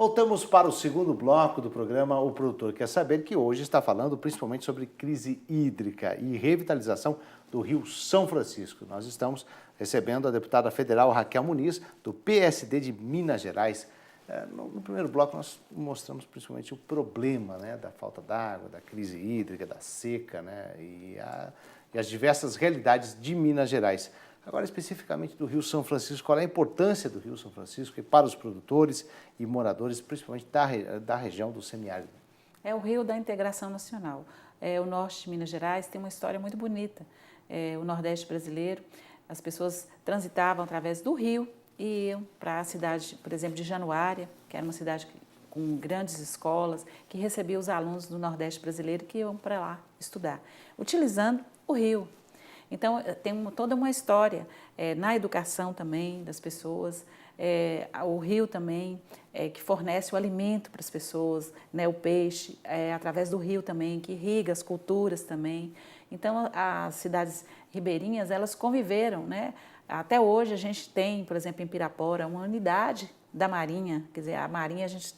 Voltamos para o segundo bloco do programa O Produtor Quer Saber, que hoje está falando principalmente sobre crise hídrica e revitalização do Rio São Francisco. Nós estamos recebendo a deputada federal Raquel Muniz, do PSD de Minas Gerais. No primeiro bloco nós mostramos principalmente o problema, né, da falta d'água, da crise hídrica, da seca, né, e as diversas realidades de Minas Gerais. Agora, especificamente do Rio São Francisco, qual é a importância do Rio São Francisco para os produtores e moradores, principalmente da região do semiárido? É o rio da integração nacional. O norte de Minas Gerais tem uma história muito bonita. O Nordeste brasileiro, as pessoas transitavam através do rio e iam para a cidade, por exemplo, de Januária, que era uma cidade com grandes escolas, que recebia os alunos do Nordeste brasileiro que iam para lá estudar, utilizando o rio. Então, tem toda uma história na educação também das pessoas, o rio também, que fornece o alimento para as pessoas, né, o peixe, através do rio também, que irriga as culturas também. Então, as cidades ribeirinhas, elas conviveram, né? Até hoje a gente tem, por exemplo, em Pirapora, uma unidade da Marinha, quer dizer, a Marinha a gente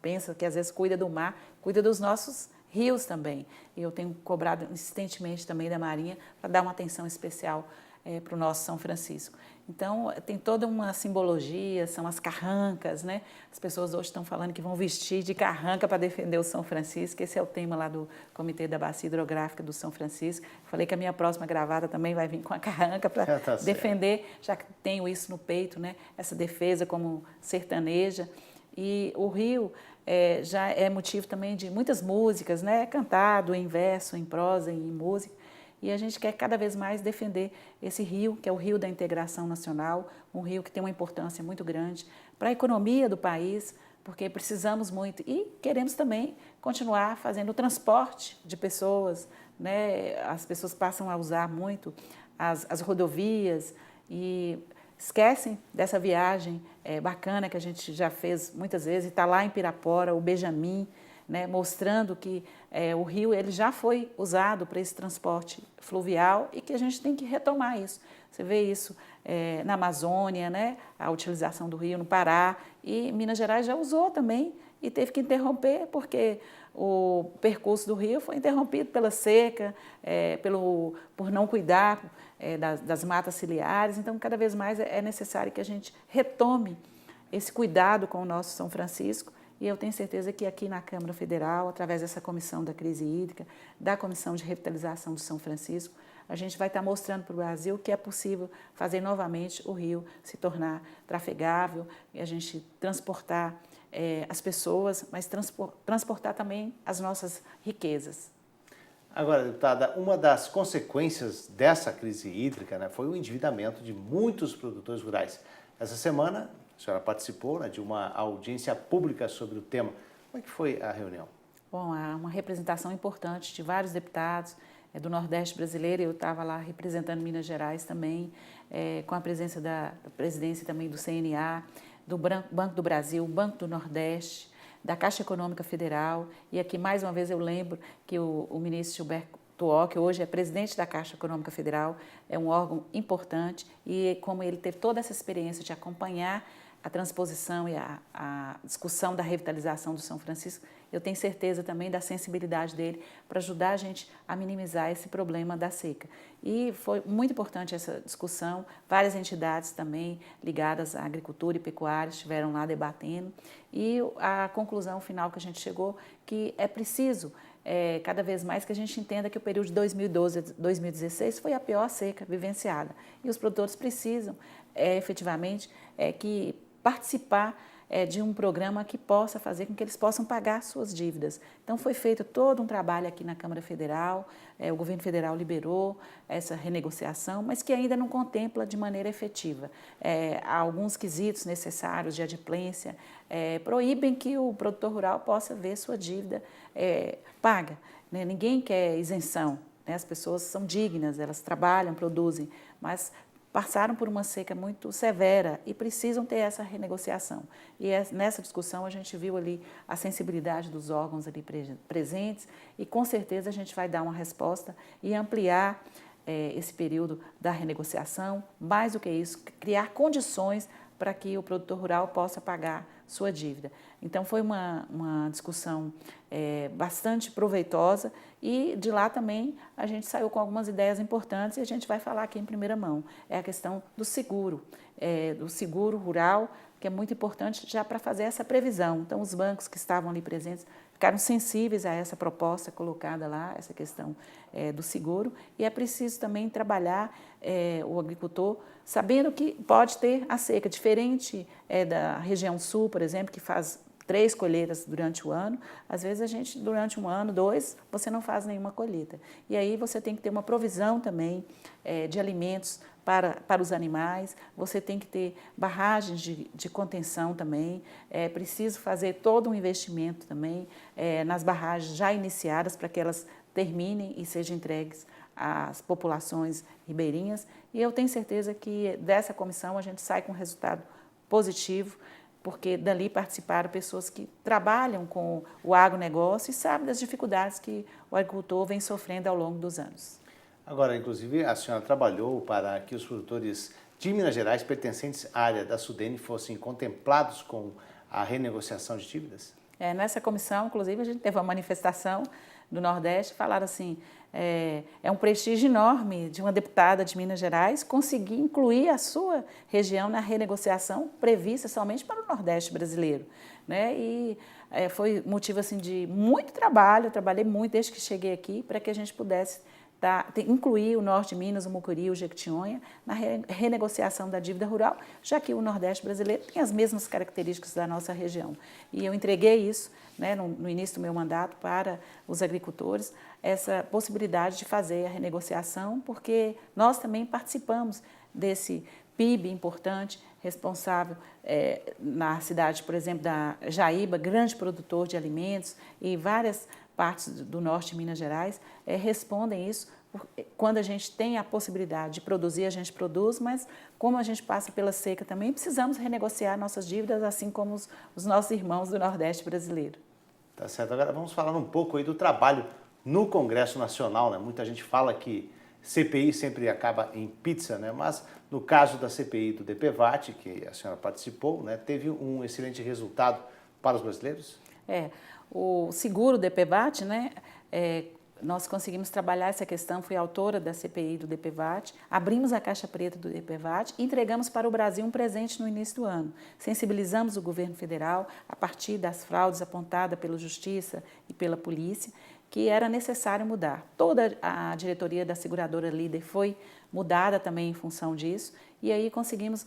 pensa que às vezes cuida do mar, cuida dos nossos rios também. E eu tenho cobrado insistentemente também da Marinha para dar uma atenção especial para o nosso São Francisco. Então, tem toda uma simbologia, são as carrancas, né? As pessoas hoje estão falando que vão vestir de carranca para defender o São Francisco. Esse é o tema lá do Comitê da Bacia Hidrográfica do São Francisco. Falei que a minha próxima gravata também vai vir com a carranca para defender, já que tenho isso no peito, né? Essa defesa como sertaneja. E o rio já é motivo também de muitas músicas, né? Cantado em verso, em prosa, em música. E a gente quer cada vez mais defender esse rio, que é o rio da integração nacional, um rio que tem uma importância muito grande para a economia do país, porque precisamos muito e queremos também continuar fazendo o transporte de pessoas, né? As pessoas passam a usar muito as rodovias e esquecem dessa viagem bacana que a gente já fez muitas vezes, está lá em Pirapora, o Benjamin, né, mostrando que o rio ele já foi usado para esse transporte fluvial e que a gente tem que retomar isso. Você vê isso na Amazônia, né, a utilização do rio no Pará, e Minas Gerais já usou também e teve que interromper porque o percurso do rio foi interrompido pela seca, por não cuidar das matas ciliares. Então, cada vez mais é necessário que a gente retome esse cuidado com o nosso São Francisco. E eu tenho certeza que aqui na Câmara Federal, através dessa comissão da crise hídrica, da comissão de revitalização do São Francisco, a gente vai estar mostrando para o Brasil que é possível fazer novamente o rio se tornar trafegável, e a gente transportar as pessoas, mas transportar também as nossas riquezas. Agora, deputada, uma das consequências dessa crise hídrica, né, foi o endividamento de muitos produtores rurais. Essa semana, a senhora participou, né, de uma audiência pública sobre o tema. Como é que foi a reunião? Bom, há uma representação importante de vários deputados do Nordeste brasileiro. Eu estava lá representando Minas Gerais também, com a presença da presidência também do CNA, do Banco do Brasil, Banco do Nordeste, da Caixa Econômica Federal. E aqui, mais uma vez, eu lembro que o ministro Gilberto Tuó, que hoje é presidente da Caixa Econômica Federal, é um órgão importante e como ele teve toda essa experiência de acompanhar a transposição e a discussão da revitalização do São Francisco, eu tenho certeza também da sensibilidade dele para ajudar a gente a minimizar esse problema da seca. E foi muito importante essa discussão, várias entidades também ligadas à agricultura e pecuária estiveram lá debatendo e a conclusão final que a gente chegou que é preciso cada vez mais que a gente entenda que o período de 2012 a 2016 foi a pior seca vivenciada e os produtores precisam efetivamente que participar de um programa que possa fazer com que eles possam pagar suas dívidas. Então, foi feito todo um trabalho aqui na Câmara Federal, o governo federal liberou essa renegociação, mas que ainda não contempla de maneira efetiva. Há alguns quesitos necessários de adimplência, proíbem que o produtor rural possa ver sua dívida paga, né? Ninguém quer isenção, né? As pessoas são dignas, elas trabalham, produzem, mas passaram por uma seca muito severa e precisam ter essa renegociação. E nessa discussão a gente viu ali a sensibilidade dos órgãos ali presentes e com certeza a gente vai dar uma resposta e ampliar esse período da renegociação. Mais do que isso, criar condições para que o produtor rural possa pagar sua dívida. Então, foi uma discussão bastante proveitosa e de lá também a gente saiu com algumas ideias importantes e a gente vai falar aqui em primeira mão. É a questão do seguro rural, que é muito importante já para fazer essa previsão. Então, os bancos que estavam ali presentes ficaram sensíveis a essa proposta colocada lá, essa questão do seguro, e é preciso também trabalhar o agricultor sabendo que pode ter a seca, diferente da região sul, por exemplo, que faz 3 colheitas durante o ano, às vezes a gente, durante 1 ano, 2, você não faz nenhuma colheita. E aí você tem que ter uma provisão também de alimentos para os animais, você tem que ter barragens de contenção também, é preciso fazer todo um investimento também nas barragens já iniciadas para que elas terminem e sejam entregues às populações ribeirinhas. E eu tenho certeza que dessa comissão a gente sai com um resultado positivo, porque dali participaram pessoas que trabalham com o agronegócio e sabem das dificuldades que o agricultor vem sofrendo ao longo dos anos. Agora, inclusive, a senhora trabalhou para que os produtores de Minas Gerais pertencentes à área da Sudene fossem contemplados com a renegociação de dívidas? Nessa comissão, inclusive, a gente teve uma manifestação do Nordeste, falaram assim, é um prestígio enorme de uma deputada de Minas Gerais conseguir incluir a sua região na renegociação prevista somente para o Nordeste brasileiro, né? E foi motivo assim, de muito trabalho, eu trabalhei muito desde que cheguei aqui para que a gente pudesse incluir o Norte de Minas, o Mucuri, o Jequitinhonha, na renegociação da dívida rural, já que o Nordeste brasileiro tem as mesmas características da nossa região. E eu entreguei isso, né, no início do meu mandato para os agricultores, essa possibilidade de fazer a renegociação, porque nós também participamos desse PIB importante, responsável na cidade, por exemplo, da Jaíba, grande produtor de alimentos, e várias partes do norte de Minas Gerais respondem isso. Quando a gente tem a possibilidade de produzir, a gente produz, mas como a gente passa pela seca também, precisamos renegociar nossas dívidas, assim como os nossos irmãos do Nordeste brasileiro. Tá certo. Agora vamos falar um pouco aí do trabalho no Congresso Nacional, né? Muita gente fala que CPI sempre acaba em pizza, né? Mas no caso da CPI do DPVAT, que a senhora participou, né, teve um excelente resultado para os brasileiros? O seguro DPVAT, né, nós conseguimos trabalhar essa questão, fui autora da CPI do DPVAT, abrimos a caixa preta do DPVAT e entregamos para o Brasil um presente no início do ano. Sensibilizamos o governo federal a partir das fraudes apontadas pela Justiça e pela Polícia, que era necessário mudar. Toda a diretoria da seguradora Líder foi mudada também em função disso, e aí conseguimos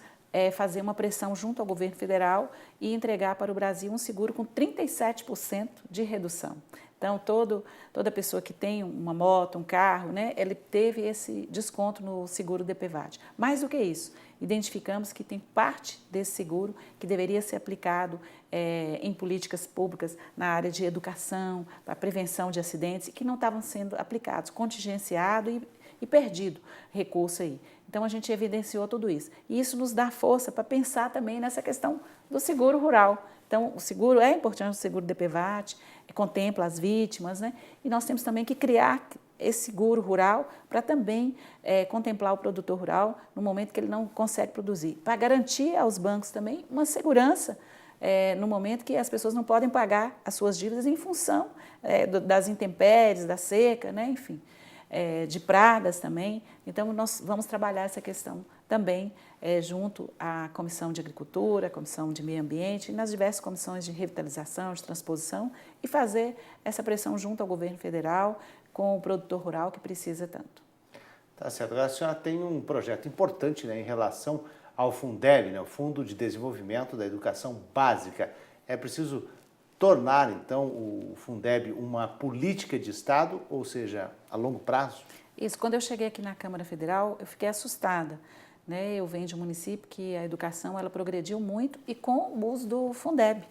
fazer uma pressão junto ao governo federal e entregar para o Brasil um seguro com 37% de redução. Então, toda pessoa que tem uma moto, um carro, né, ele teve esse desconto no seguro DPVAT. Mais do que isso, identificamos que tem parte desse seguro que deveria ser aplicado em políticas públicas na área de educação, para prevenção de acidentes, e que não estavam sendo aplicados, contingenciado e perdido recurso aí. Então, a gente evidenciou tudo isso. E isso nos dá força para pensar também nessa questão do seguro rural. Então, o seguro é importante, o seguro DPVAT, contempla as vítimas, né? E nós temos também que criar esse seguro rural para também contemplar o produtor rural no momento que ele não consegue produzir, para garantir aos bancos também uma segurança no momento que as pessoas não podem pagar as suas dívidas em função das intempéries, da seca, né? Enfim, de pragas também. Então, nós vamos trabalhar essa questão também junto à Comissão de Agricultura, à Comissão de Meio Ambiente, e nas diversas comissões de revitalização, de transposição, e fazer essa pressão junto ao governo federal com o produtor rural que precisa tanto. Tá certo. Agora, a senhora tem um projeto importante, né, em relação ao Fundeb, né, o Fundo de Desenvolvimento da Educação Básica. É preciso tornar, então, o Fundeb uma política de Estado, ou seja, a longo prazo? Isso. Quando eu cheguei aqui na Câmara Federal, eu fiquei assustada, né? Eu venho de um município que a educação ela progrediu muito e com o uso do Fundeb.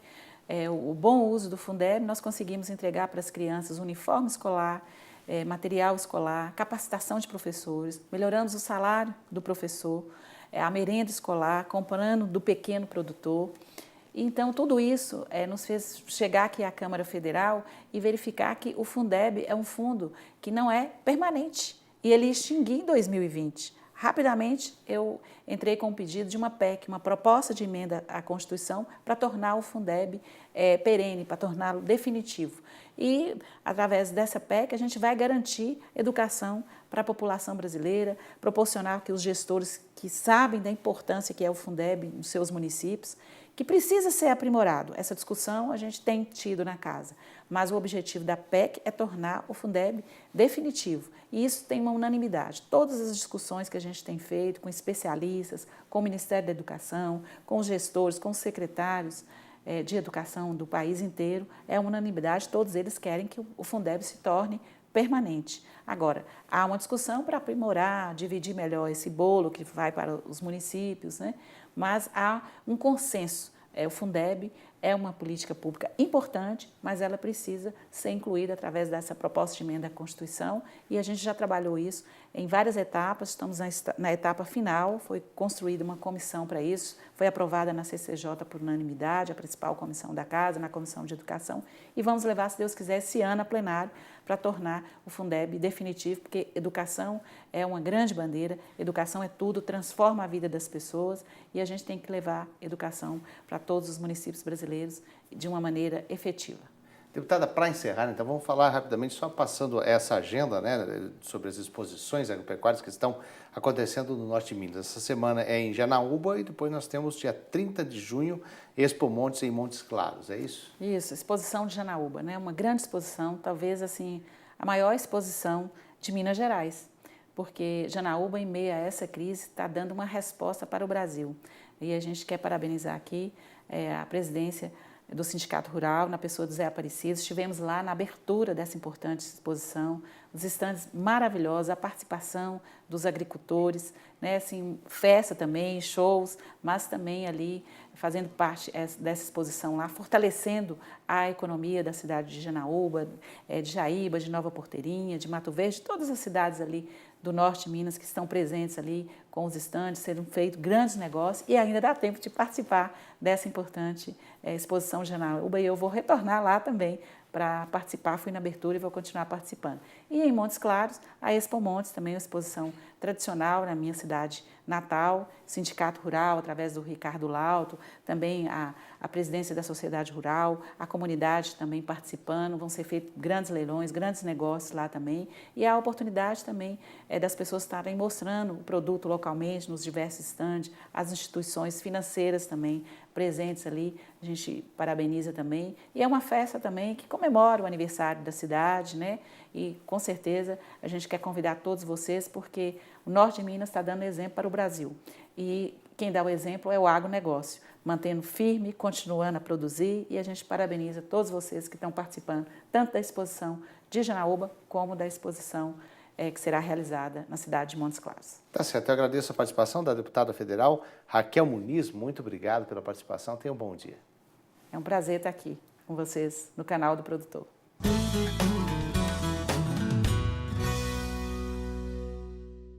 O bom uso do Fundeb, nós conseguimos entregar para as crianças uniforme escolar, material escolar, capacitação de professores, melhoramos o salário do professor, a merenda escolar, comprando do pequeno produtor. Então, tudo isso nos fez chegar aqui à Câmara Federal e verificar que o Fundeb é um fundo que não é permanente e ele ia extinguir em 2020. rapidamente eu entrei com um pedido de uma PEC, uma proposta de emenda à Constituição para tornar o Fundeb perene, para torná-lo definitivo. E, através dessa PEC, a gente vai garantir educação para a população brasileira, proporcionar que os gestores que sabem da importância que é o Fundeb nos seus municípios, que precisa ser aprimorado. Essa discussão a gente tem tido na casa, mas o objetivo da PEC é tornar o Fundeb definitivo. E isso tem uma unanimidade. Todas as discussões que a gente tem feito com especialistas, com o Ministério da Educação, com os gestores, com os secretários de educação do país inteiro, é uma unanimidade, todos eles querem que o Fundeb se torne permanente. Agora, há uma discussão para aprimorar, dividir melhor esse bolo que vai para os municípios, né? Mas há um consenso. O Fundeb é uma política pública importante, mas ela precisa ser incluída através dessa proposta de emenda à Constituição e a gente já trabalhou isso em várias etapas, estamos na etapa final, foi construída uma comissão para isso, foi aprovada na CCJ por unanimidade, a principal comissão da Casa, na Comissão de Educação, e vamos levar, se Deus quiser, esse ano a plenário para tornar o Fundeb definitivo, porque educação é uma grande bandeira, educação é tudo, transforma a vida das pessoas e a gente tem que levar educação para todos os municípios brasileiros de uma maneira efetiva. Deputada, para encerrar, então, vamos falar rapidamente, só passando essa agenda, né, sobre as exposições agropecuárias que estão acontecendo no Norte de Minas. Essa semana é em Janaúba e depois nós temos dia 30 de junho, Expo Montes em Montes Claros, é isso? Isso, exposição de Janaúba, né, uma grande exposição, talvez assim, a maior exposição de Minas Gerais, porque Janaúba, em meio a essa crise, está dando uma resposta para o Brasil. E a gente quer parabenizar aqui a presidência do Sindicato Rural, na pessoa do Zé Aparecido. Estivemos lá na abertura dessa importante exposição, os estandes maravilhosos, a participação dos agricultores, né, assim, festa também, shows, mas também ali fazendo parte dessa exposição lá, fortalecendo a economia da cidade de Janaúba, de Jaíba, de Nova Porteirinha, de Mato Verde, todas as cidades ali do norte de Minas que estão presentes ali com os estandes, sendo feitos grandes negócios e ainda dá tempo de participar dessa importante exposição de Janaúba e eu vou retornar lá também para participar, fui na abertura e vou continuar participando. E em Montes Claros, a Expo Montes, também uma exposição tradicional na minha cidade natal, Sindicato Rural, através do Ricardo Lauto, também a presidência da Sociedade Rural, a comunidade também participando, vão ser feitos grandes leilões, grandes negócios lá também, e a oportunidade também das pessoas estarem mostrando o produto localmente nos diversos estandes, as instituições financeiras também presentes ali, a gente parabeniza também, e é uma festa também que comemora o aniversário da cidade, né? E com certeza a gente quer convidar todos vocês porque o Norte de Minas está dando exemplo para o Brasil e quem dá o exemplo é o agronegócio, mantendo firme, continuando a produzir e a gente parabeniza todos vocês que estão participando tanto da exposição de Janaúba como da exposição que será realizada na cidade de Montes Claros. Tá certo, eu agradeço a participação da deputada federal Raquel Muniz, muito obrigado pela participação, tenha um bom dia. É um prazer estar aqui com vocês no canal do Produtor.